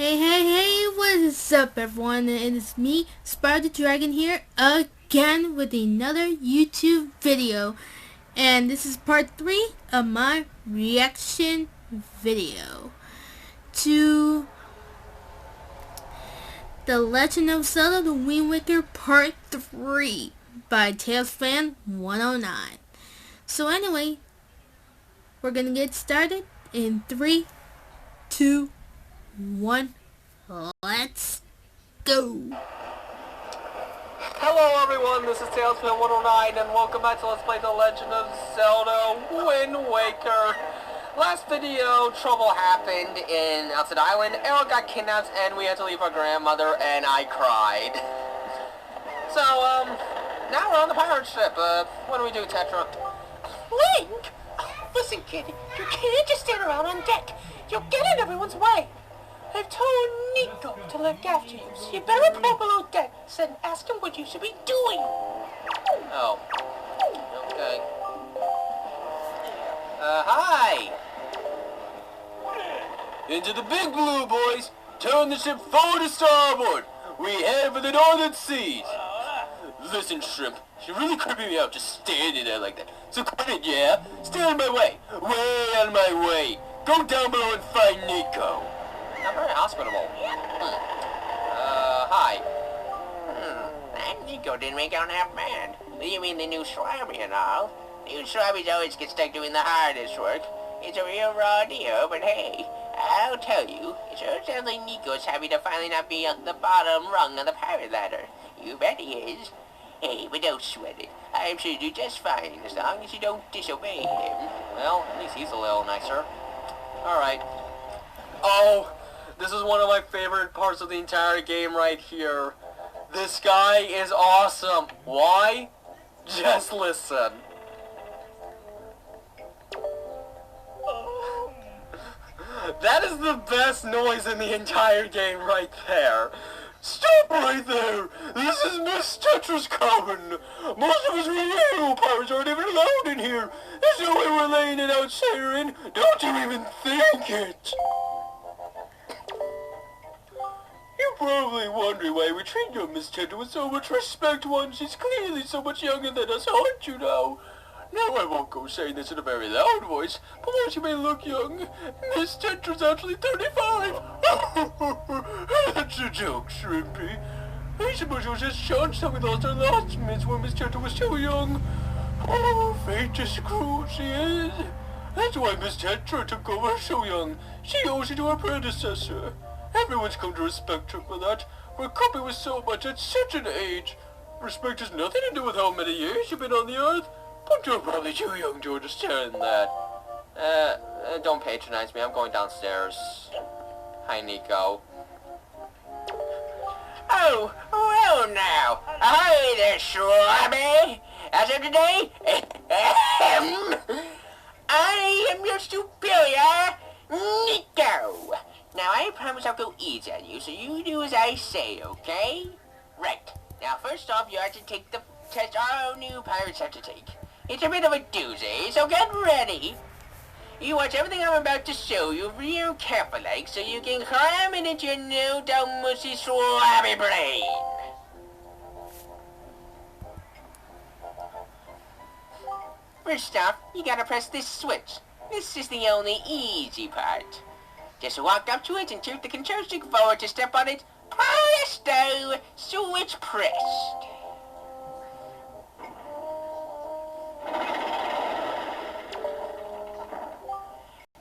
Hey, what's up everyone? And it's me, Spyra the Dragon here, again with another YouTube video. And this is part 3 of my reaction video to The Legend of Zelda The Wind Waker Part 3 by TailsFan109. So anyway, we're gonna get started in 3, 2, 1. Let's go. Hello everyone, this is TailsFan109 and welcome back to Let's Play The Legend of Zelda Wind Waker. Last video, trouble happened in Outside Island. Arrow got kidnapped and we had to leave our grandmother and I cried. So, now we're on the pirate ship. What do we do, Tetra? Link! Listen, kid, you can't just stand around on deck. You'll get in everyone's way. I've told Nico to look after you, so you better report below decks and ask him what you should be doing. Oh. Okay. Hi! Into the big blue, boys! Turn the ship forward to starboard! We head for the northern seas! Listen, Shrimp, you're really creeping me out just standing there like that. So quit it, yeah? Stay out of my way! Way out of my way! Go down below and find Nico! Not very hospitable. Hi. That Nico didn't make out half bad. You mean the new Swabby and all? New Swabbies always get stuck doing the hardest work. It's a real raw deal, but hey, I'll tell you, it sure sounds like Nico's happy to finally not be on the bottom rung of the pirate ladder. You bet he is. Hey, but don't sweat it. I'm sure you do just fine, as long as you don't disobey him. Well, at least he's a little nicer. Alright. Oh, this is one of my favorite parts of the entire game right here. This guy is awesome. Why? Just listen. That is the best noise in the entire game right there. Stop right there! This is Miss Tetra's cabin! Most of us real pirates aren't even allowed in here! There's no way we're laying an outsider in! Don't you even think it! You're probably wondering why we treat your Miss Tetra with so much respect when she's clearly so much younger than us, aren't you now? Now I won't go saying this in a very loud voice, but while she may look young, Miss Tetra's actually 35! That's a joke, Shrimpy. I suppose it was just chance that we lost our last miss when Miss Tetra was so young. Oh, fate is cruel, she is. That's why Miss Tetra took over so young. She owes it to her predecessor. Everyone's come to respect her for that. We're coping with so much at such an age. Respect has nothing to do with how many years you've been on the earth. But you're probably too young to understand that. Don't patronize me. I'm going downstairs. Hi, Nico. Oh, well now. Hi there, Swabby. As of today, I am your superior, Nico. Now, I promise I'll go easy on you, so you do as I say, okay? Right. Now, first off, you have to take the test our new pirates have to take. It's a bit of a doozy, so get ready. You watch everything I'm about to show you real careful like, so you can cram it into your no dumb mushy swabby brain. First off, you gotta press this switch. This is the only easy part. Just walk up to it and tilt the control stick forward to step on it. Presto! Switch pressed.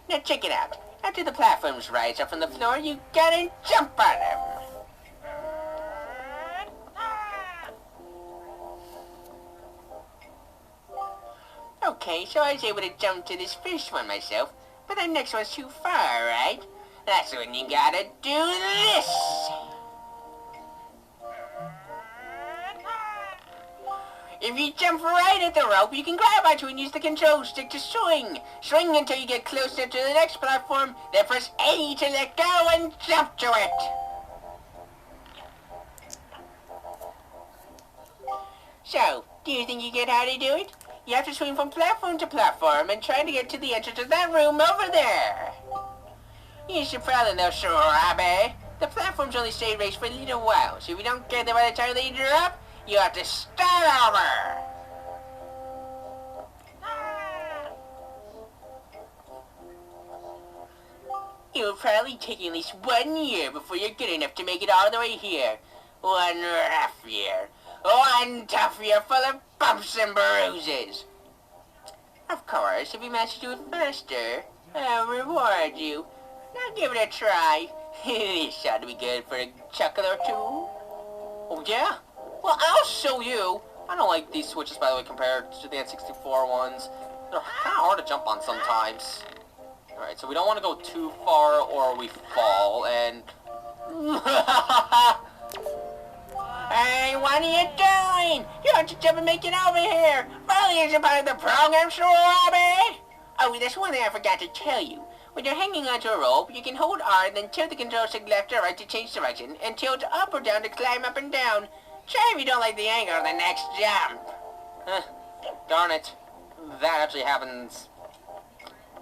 Now check it out. After the platforms rise up from the floor, you gotta jump on them. Okay, so I was able to jump to this first one myself, but the next one's too far, right? That's when you gotta do this. If you jump right at the rope, you can grab onto it and use the control stick to swing. Swing until you get closer to the next platform, then press A to let go and jump to it. So, do you think you get how to do it? You have to swing from platform to platform and try to get to the entrance of that room over there. You should probably know, sure, Abby. The platforms only stay raised for a little while, so if you don't get there by the time they drop, you have to start over. It'll probably take you at least 1 year before you're good enough to make it all the way here. 1 rough year. 1 tough year full of bumps and bruises. Of course, if you manage to do it faster, I'll reward you. Now give it a try. This ought to be good for a chuckle or two. Oh yeah? Well, I'll show you. I don't like these switches, by the way, compared to the N64 ones. They're kind of hard to jump on sometimes. Alright, so we don't want to go too far or we fall, and... Hey, what are you doing? You have to jump and make it over here. Molly isn't part of the program, Robbie. Oh, there's one thing I forgot to tell you. When you're hanging onto a rope, you can hold R and then tilt the control stick left or right to change direction, and tilt up or down to climb up and down. Try if you don't like the angle of the next jump. Darn it. That actually happens.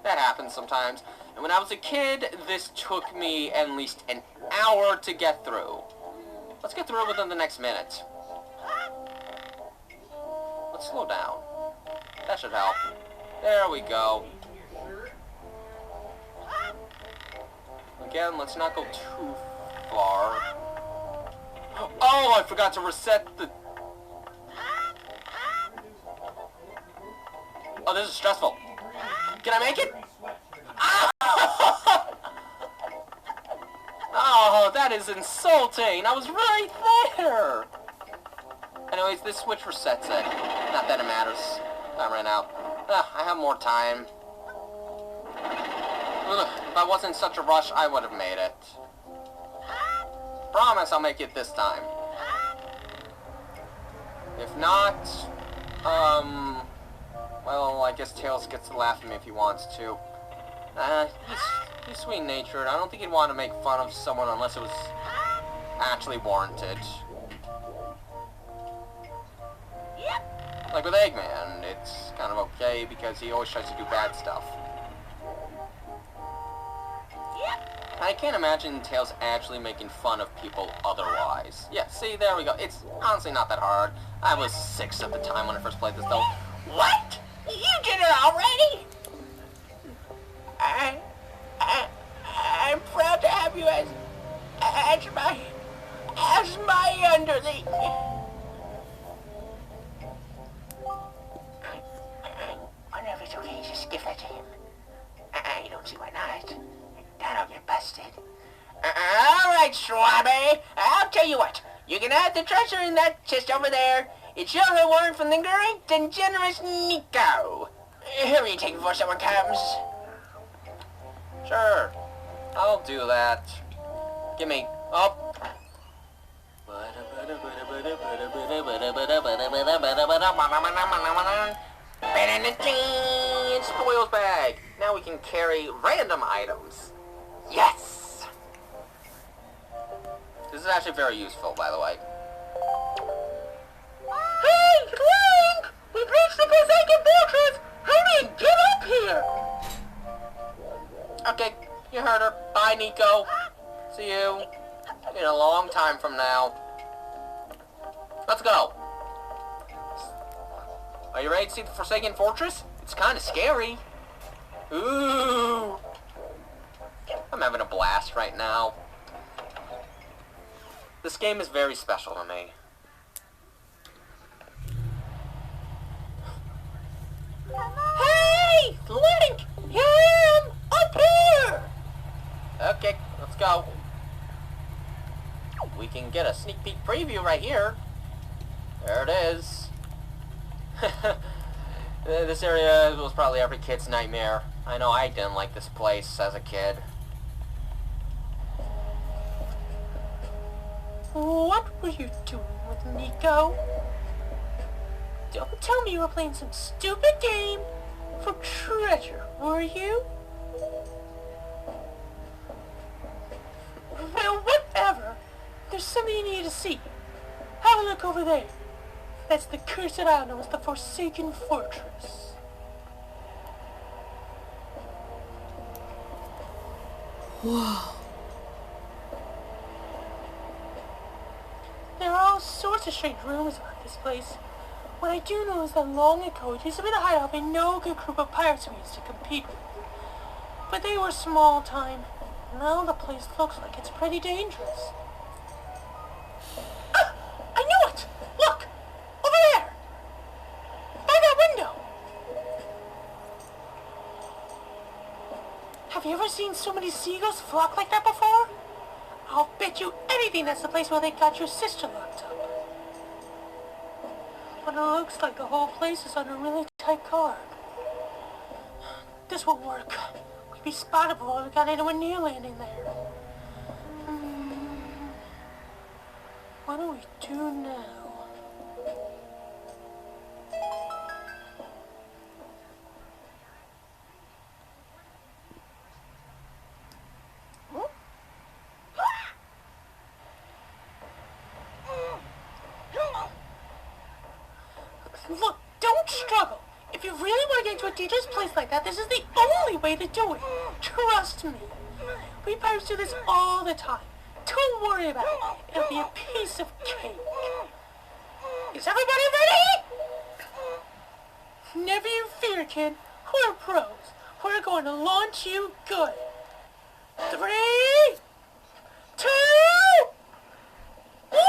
That happens sometimes. And when I was a kid, this took me at least an hour to get through. Let's get through it within the next minute. Let's slow down. That should help. There we go. Again, let's not go too far. Oh, I forgot to reset the... Oh, this is stressful. Can I make it? Oh, that is insulting. I was right there. Anyways, this switch resets it. Not that it matters. I ran out. I have more time. If I wasn't in such a rush, I would have made it. Promise I'll make it this time. If not, well, I guess Tails gets to laugh at me if he wants to. He's sweet-natured. I don't think he'd want to make fun of someone unless it was actually warranted. Like with Eggman, it's kind of okay because he always tries to do bad stuff. I can't imagine Tails actually making fun of people otherwise. Yeah, see, there we go. It's honestly not that hard. I was 6 at the time when I first played this, though. What? You did it already? I'm proud to have you as my underling. Wonder if it's okay to just give that to him. I don't see why not. That'll get busted. Alright, Schwabby. I'll tell you what. You can add the treasure in that chest over there. It's your reward from the great and generous Nico. Hurry and take it before someone comes. Sure. I'll do that. Give me up. Spoils bag. Now we can carry random items. Yes! This is actually very useful, by the way. Hey, Link! We've reached the Forsaken Fortress! Hurry, get up here! Okay, you heard her. Bye, Nico. See you in a long time from now. Let's go. Are you ready to see the Forsaken Fortress? It's kind of scary. Ooh. I'm having a blast right now. This game is very special to me. Hey! Link! Here I am! Up here! Okay, let's go. We can get a sneak peek preview right here. There it is. This area was probably every kid's nightmare. I know I didn't like this place as a kid. What were you doing with Nico? Don't tell me you were playing some stupid game for treasure, were you? Well, whatever. There's something you need to see. Have a look over there. That's the cursed island known as the Forsaken Fortress. Whoa. sorts of strange rumors about this place. What I do know is that long ago it used to be the hideout of a no-good group of pirates we used to compete with. But they were small time. Now the place looks like it's pretty dangerous. Ah! I knew it! Look! Over there! By that window! Have you ever seen so many seagulls flock like that before? I'll bet you anything that's the place where they got your sister locked up. But it looks like the whole place is on a really tight guard. This won't work. We'd be spotted before we got anywhere near landing there. What do we do now? Look, don't struggle. If you really want to get into a dangerous place like that, this is the only way to do it. Trust me. We pirates do this all the time. Don't worry about it. It'll be a piece of cake. Is everybody ready? Never you fear, kid. We're pros. We're going to launch you good. 3, 2, 1!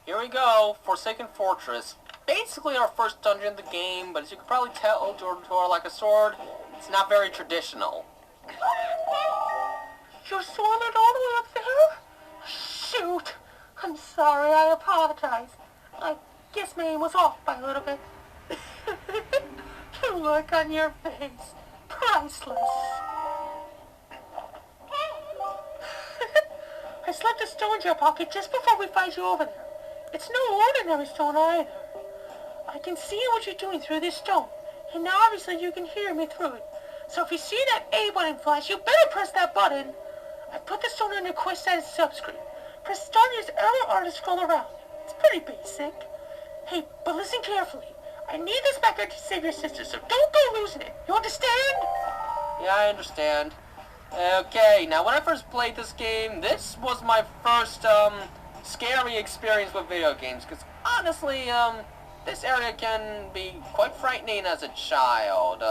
Here we go, Forsaken Fortress. Basically our first dungeon in the game, but as you can probably tell, to our like a sword, it's not very traditional. Your sword went all the way up there? Shoot! I'm sorry, I apologize. I guess my aim was off by a little bit. The look on your face. Priceless. I slipped a stone in your pocket just before we fight you over there. It's no ordinary stone either. I can see what you're doing through this stone, and now obviously you can hear me through it. So if you see that A button flash, you better press that button. I put the stone on your quest status subscreen. Press start and use arrow R to scroll around. It's pretty basic. Hey, but listen carefully. I need this back to save your sister, so don't go losing it. You understand? Yeah, I understand. Okay, now when I first played this game, this was my first, scary experience with video games, because honestly, this area can be quite frightening as a child.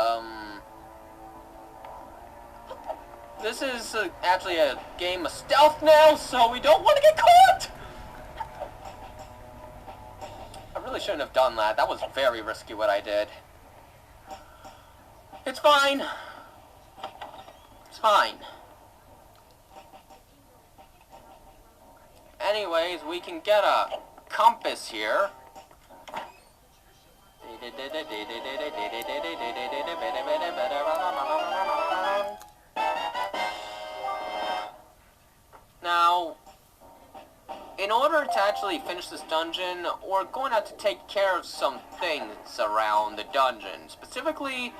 This is actually a game of stealth now, so we don't want to get caught! I really shouldn't have done that. That was very risky what I did. It's fine. It's fine. Anyways, we can get a compass here. Now, in order to actually finish this dungeon, we're going to have to take care of some things around the dungeon. Specifically,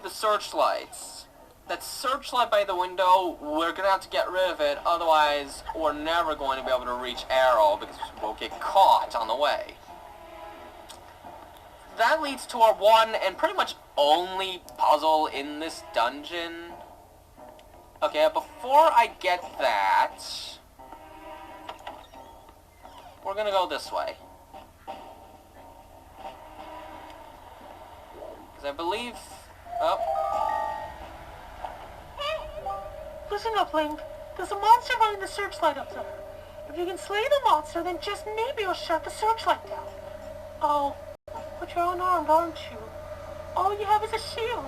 the searchlights. That searchlight by the window, we're going to have to get rid of it, otherwise we're never going to be able to reach Arrow because we'll get caught on the way. That leads to our one and pretty much only puzzle in this dungeon. Okay, before I get that, we're going to go this way. Because I believe... Oh. Listen up, Link. There's a monster running the searchlight up there. If you can slay the monster, then just maybe you'll shut the searchlight down. Oh, but you're unarmed, aren't you? All you have is a shield.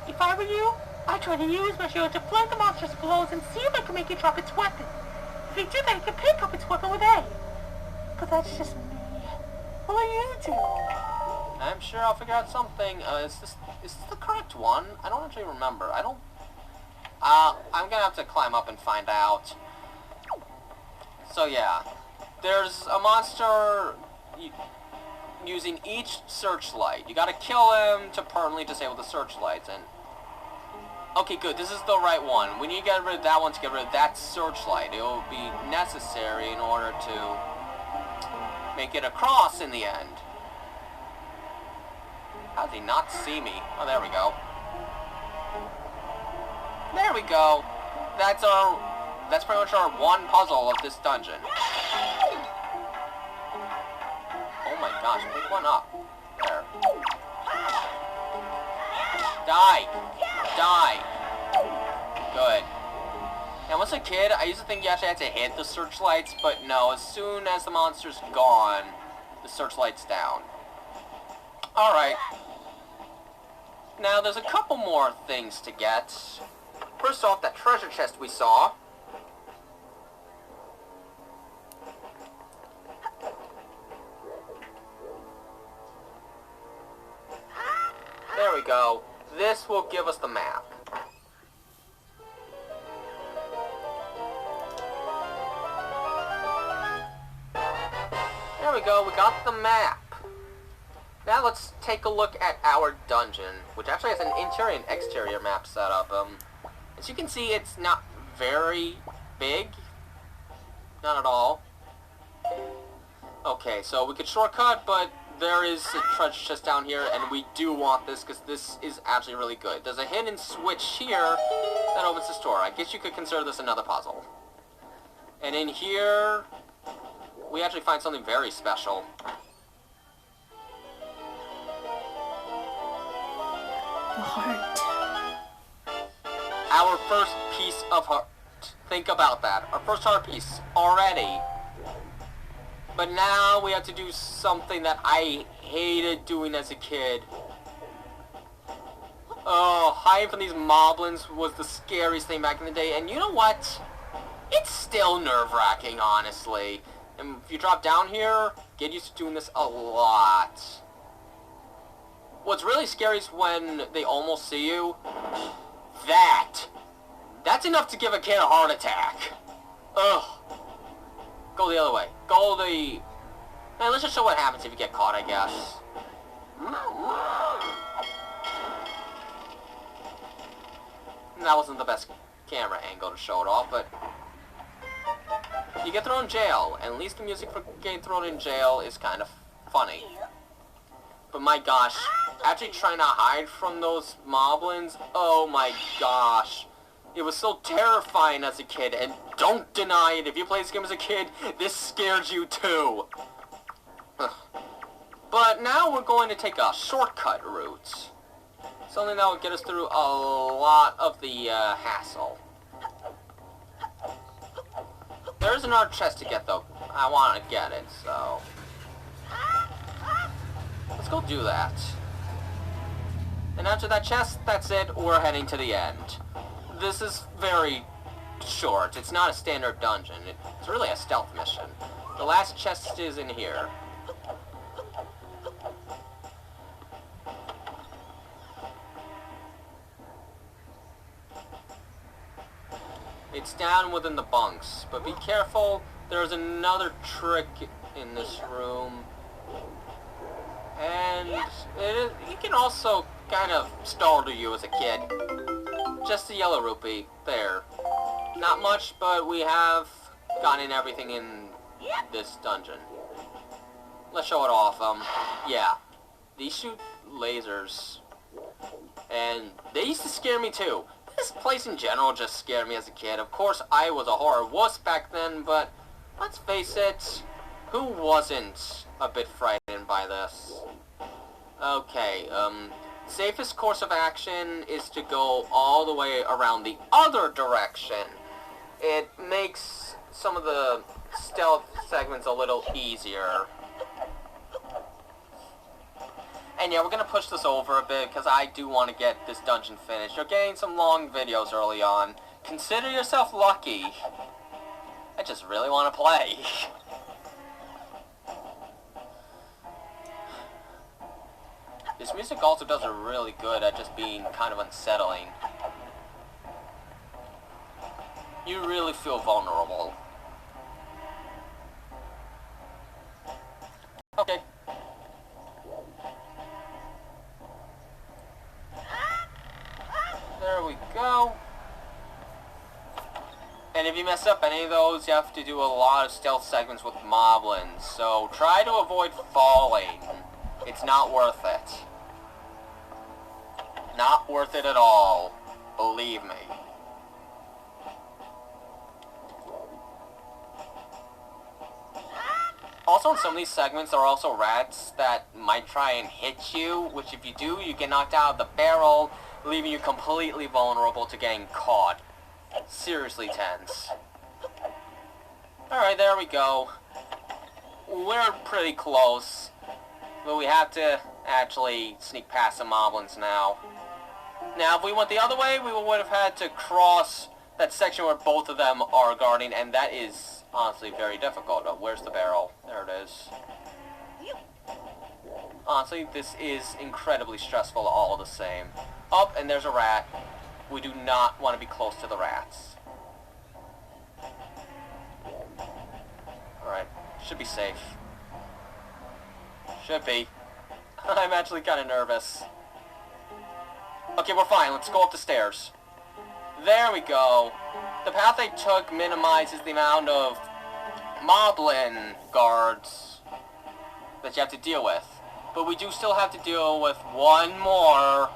If I were you, I'd try to use my shield to flank the monster's blows and see if I can make it drop its weapon. If you do that, you can pick up its weapon with A. But that's just me. What will you do? I'm sure I'll figure out something. Is this the correct one? I don't actually remember. I'm gonna have to climb up and find out. So yeah, there's a monster using each searchlight. You gotta kill him to permanently disable the searchlights. And okay, good. This is the right one. We need to get rid of that one to get rid of that searchlight. It will be necessary in order to make it across in the end. How did he not see me? Oh, there we go. There we go. That's pretty much our one puzzle of this dungeon. Oh my gosh, pick one up. There. Die! Die! Good. Now, as a kid, I used to think you actually had to hit the searchlights, but no, as soon as the monster's gone, the searchlight's down. Alright. Now, there's a couple more things to get. First off, that treasure chest we saw. There we go. This will give us the map. There we go, we got the map. Now let's take a look at our dungeon, which actually has an interior and exterior map set up. As you can see, it's not very big. Not at all. Okay, so we could shortcut, but there is a treasure chest down here, and we do want this because this is actually really good. There's a hidden switch here that opens this door. I guess you could consider this another puzzle. And in here, we actually find something very special. The heart. Our first piece of heart. Think about that. Our first heart piece already. But now we have to do something that I hated doing as a kid. Oh, hiding from these moblins was the scariest thing back in the day. And you know what? It's still nerve-wracking, honestly. And if you drop down here, get used to doing this a lot. What's really scary is when they almost see you. That's enough to give a kid a heart attack. Ugh. Go the other way. Go the... Man, let's just show what happens if you get caught, I guess. That wasn't the best camera angle to show it off, but... You get thrown in jail, and at least the music for getting thrown in jail is kind of funny. But my gosh, actually trying to hide from those moblins, oh my gosh. It was so terrifying as a kid, and don't deny it, if you played this game as a kid, this scared you too. Ugh. But now we're going to take a shortcut route. Something that will get us through a lot of the hassle. There is another chest to get though. I want to get it, so... Let's go do that. And after that chest, that's it, we're heading to the end. This is very short. It's not a standard dungeon. It's really a stealth mission. The last chest is in here. It's down within the bunks, but be careful, there's another trick in this room. And it can also kind of startle you as a kid. Just the yellow rupee, there. Not much, but we have gotten everything in this dungeon. Let's show it off. Yeah. These shoot lasers. And they used to scare me too. This place in general just scared me as a kid. Of course, I was a horror wuss back then, but let's face it, who wasn't a bit frightened by this? Okay, safest course of action is to go all the way around the other direction. It makes some of the stealth segments a little easier. And yeah, we're going to push this over a bit because I do want to get this dungeon finished. You're getting some long videos early on. Consider yourself lucky. I just really want to play. This music also does it really good at just being kind of unsettling. You really feel vulnerable. Okay. There we go. And if you mess up any of those, you have to do a lot of stealth segments with moblins. So try to avoid falling. It's not worth it. Not worth it at all. Believe me. Also, in some of these segments, there are also rats that might try and hit you, which if you do, you get knocked out of the barrel, leaving you completely vulnerable to getting caught. Seriously tense. Alright, there we go. We're pretty close, but we have to actually sneak past some moblins now. Now, if we went the other way, we would have had to cross that section where both of them are guarding, and that is honestly very difficult. Oh, where's the barrel? There it is. Honestly, this is incredibly stressful all the same. Oh, and there's a rat. We do not want to be close to the rats. Alright, should be safe. Should be. I'm actually kind of nervous. Okay, we're fine. Let's go up the stairs. There we go. The path I took minimizes the amount of moblin guards that you have to deal with. But we do still have to deal with one more,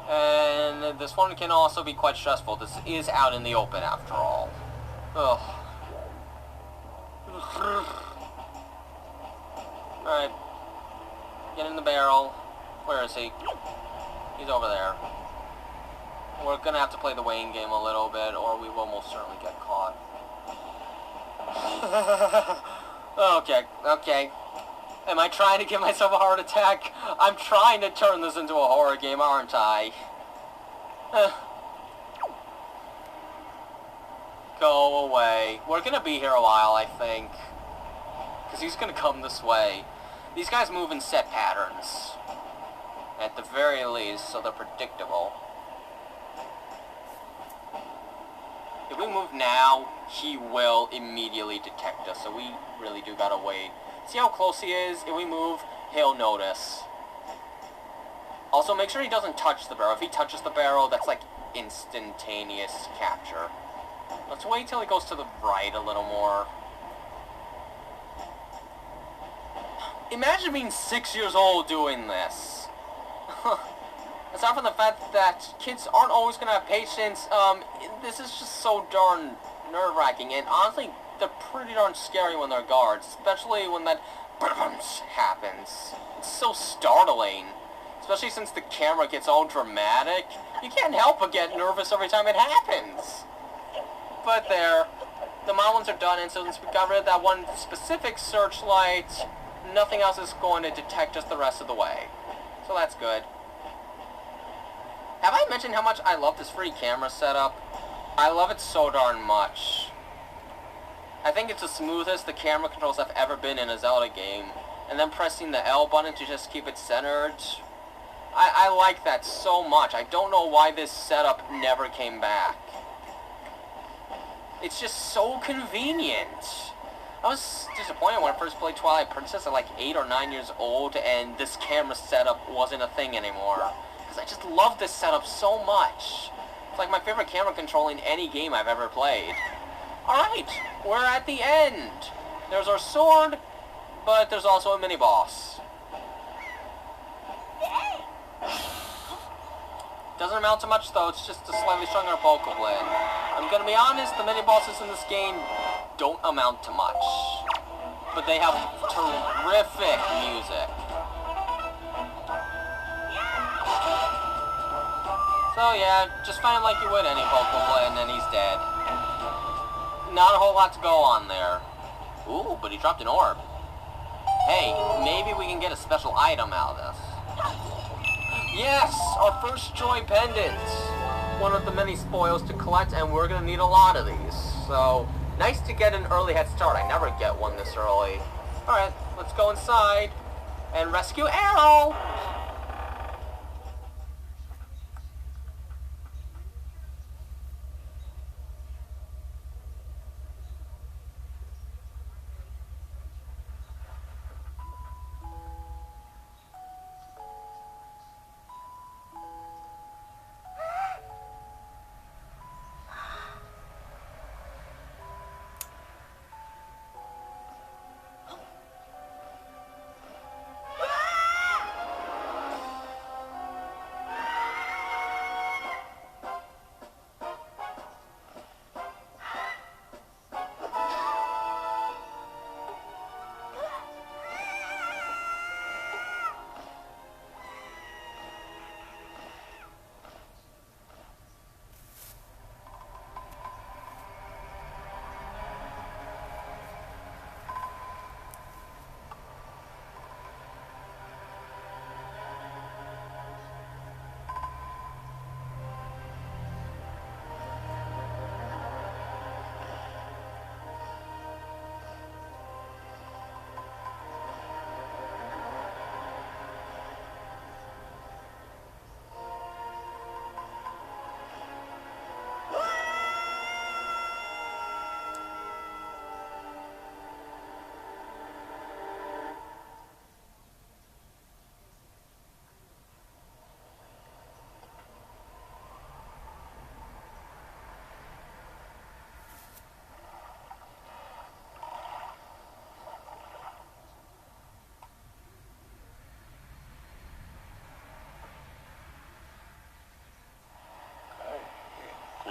and this one can also be quite stressful. This is out in the open after all. Ugh. Alright. Get in the barrel. Where is he? He's over there. We're gonna have to play the Wayne game a little bit, or we will most certainly get caught. Okay. Am I trying to give myself a heart attack? I'm trying to turn this into a horror game, aren't I? Go away. We're gonna be here a while, I think. Because he's gonna come this way. These guys move in set patterns. At the very least, so they're predictable. If we move now, he will immediately detect us, so we really do gotta wait. See how close he is? If we move, he'll notice. Also, make sure he doesn't touch the barrel. If he touches the barrel, that's like instantaneous capture. Let's wait till he goes to the right a little more. Imagine being 6 years old doing this. Aside from the fact that kids aren't always going to have patience, this is just so darn nerve-wracking, and honestly, they're pretty darn scary when they're guards, especially when that happens. It's so startling, especially since the camera gets all dramatic. You can't help but get nervous every time it happens. But there, the moblins are done, and so since we got rid of that one specific searchlight, nothing else is going to detect us the rest of the way. So that's good. Have I mentioned how much I love this free camera setup? I love it so darn much. I think it's the smoothest the camera controls have ever been in a Zelda game. And then pressing the L button to just keep it centered. I like that so much. I don't know why this setup never came back. It's just so convenient. I was disappointed when I first played Twilight Princess at like 8 or 9 years old and this camera setup wasn't a thing anymore. Because I just love this setup so much. It's like my favorite camera control in any game I've ever played. Alright, we're at the end. There's our sword, but there's also a mini-boss. Doesn't amount to much though, it's just a slightly stronger Bokoblin. I'm gonna be honest, the mini-bosses in this game don't amount to much. But they have terrific music. So yeah, just find him like you would any Bokoblin and he's dead. Not a whole lot to go on there. Ooh, but he dropped an orb. Hey, maybe we can get a special item out of this. Yes! Our first joy pendant! One of the many spoils to collect, and we're gonna need a lot of these. So, nice to get an early head start. I never get one this early. Alright, let's go inside and rescue Arrow!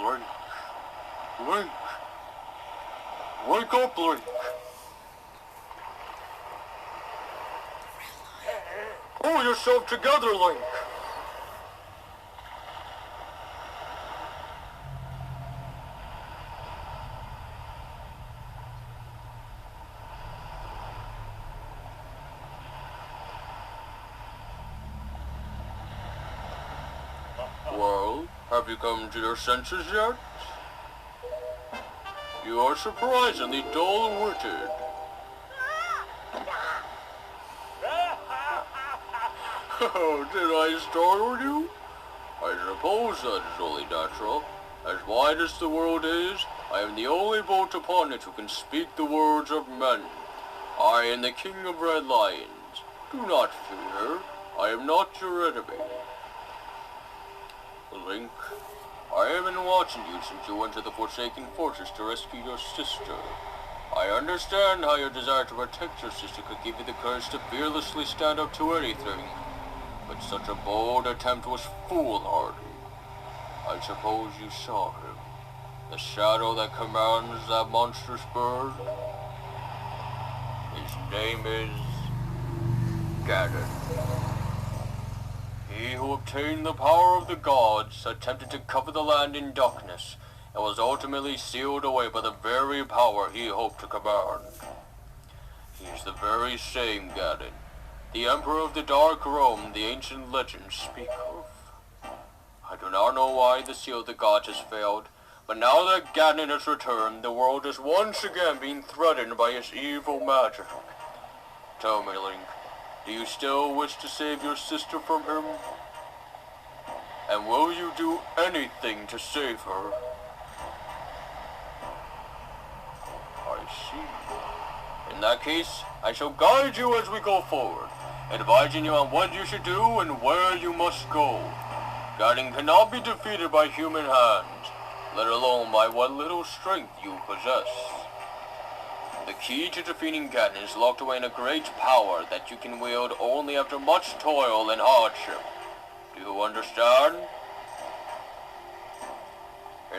Link. Link. Wake up, Link. Pull yourself together, Link. Well, have you come to your senses yet? You are surprisingly dull-witted. Oh, did I startle you? I suppose that is only natural. As wide as the world is, I am the only boat upon it who can speak the words of men. I am the King of Red Lions. Do not fear. I am not your enemy. Link, I have been watching you since you went to the Forsaken Fortress to rescue your sister. I understand how your desire to protect your sister could give you the courage to fearlessly stand up to anything, but such a bold attempt was foolhardy. I suppose you saw him, the shadow that commands that monstrous bird. His name is Ganon. He who obtained the power of the gods attempted to cover the land in darkness, and was ultimately sealed away by the very power he hoped to command. He is the very same Ganon, the Emperor of the Dark Realm the ancient legends speak of. I do not know why the seal of the gods has failed, but now that Ganon has returned, the world is once again being threatened by his evil magic. Tell me, Link, do you still wish to save your sister from him? And will you do anything to save her? I see. In that case, I shall guide you as we go forward, advising you on what you should do and where you must go. Ganon cannot be defeated by human hands, let alone by what little strength you possess. The key to defeating Ganon is locked away in a great power that you can wield only after much toil and hardship. Do you understand?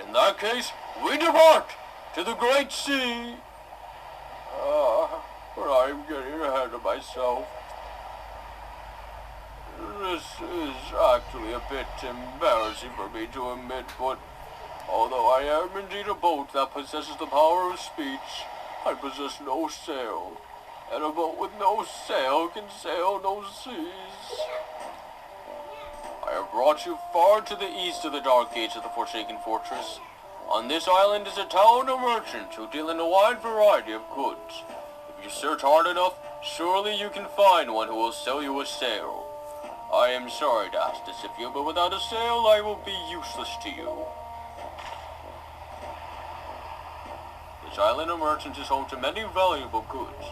In that case, we depart to the great sea. But I'm getting ahead of myself. This is actually a bit embarrassing for me to admit, but although I am indeed a boat that possesses the power of speech, I possess no sail, and a boat with no sail can sail no seas. I have brought you far to the east of the dark gates of the Forsaken Fortress. On this island is a town of merchants who deal in a wide variety of goods. If you search hard enough, surely you can find one who will sell you a sail. I am sorry to ask this of you, but without a sail I will be useless to you. This island of merchants is home to many valuable goods.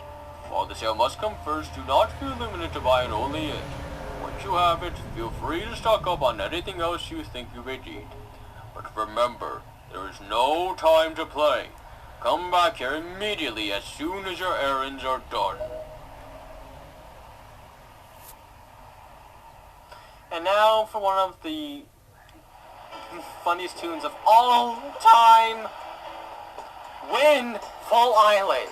While the sale must come first, do not feel limited to buying only it. Once you have it, feel free to stock up on anything else you think you may need. But remember, there is no time to play. Come back here immediately as soon as your errands are done. And now for one of the funniest tunes of all time. Windfall Island.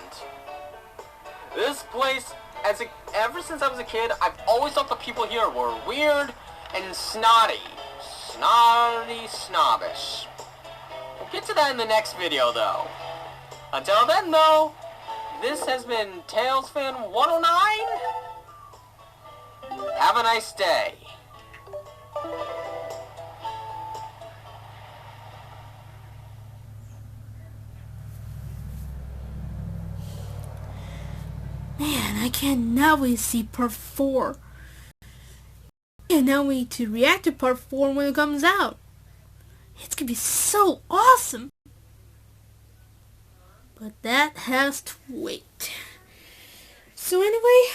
This place, ever since I was a kid, I've always thought the people here were weird and snotty. Snotty snobbish. We'll get to that in the next video, though. Until then, though, this has been TailsFan109. Have a nice day. Man, I cannot wait to see part 4. And now we need to react to part 4 when it comes out. It's gonna be so awesome. But that has to wait. So anyway,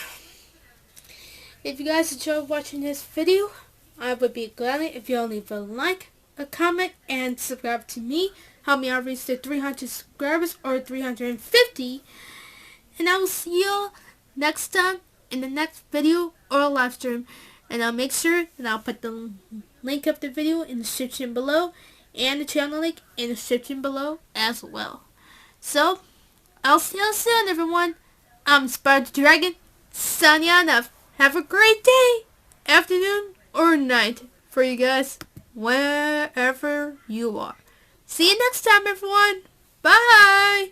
if you guys enjoyed watching this video, I would be glad if you all leave a like, a comment, and subscribe to me. Help me out reach the 300 subscribers or 350. And I will see you next time in the next video or live stream. And I'll make sure that I'll put the link of the video in the description below. and the channel link in the description below as well. So, I'll see you soon, everyone. I'm Spyra the Dragon, signing on off. Have a great day, afternoon, or night for you guys, wherever you are. See you next time, everyone. Bye!